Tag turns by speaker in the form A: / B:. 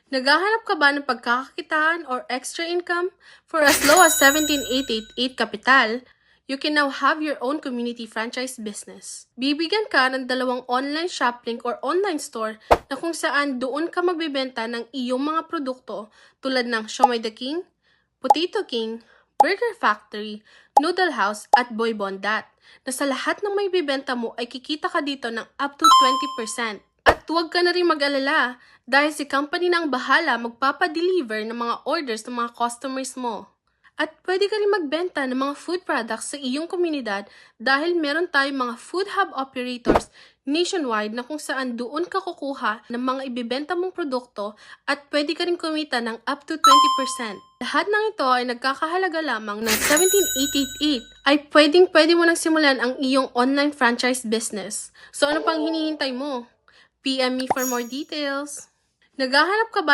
A: Naghahanap ka ba ng pagkakakitaan or extra income? For as low as 17,888 kapital, you can now have your own community franchise business. Bibigyan ka ng 2 online shop link or online store na kung saan doon ka magbebenta ng iyong mga produkto tulad ng Siomai the King, Potato King, Burger Factory, Noodle House at Boy Bondat, na sa lahat ng may bibenta mo ay kikita ka dito ng up to 20%. At huwag ka na rin mag-alala dahil si company na ang bahala magpapadeliver ng mga orders ng mga customers mo. At pwede ka rin magbenta ng mga food products sa iyong komunidad dahil meron tayong mga food hub operators nationwide na kung saan doon ka kukuha ng mga ibibenta mong produkto at pwede ka rin kumita ng up to 20%. Lahat ng ito ay nagkakahalaga lamang ng 17,888 ay pwede mo nang simulan ang iyong online franchise business. So ano pang hinihintay mo? PM me for more details. Naghahanap ka ba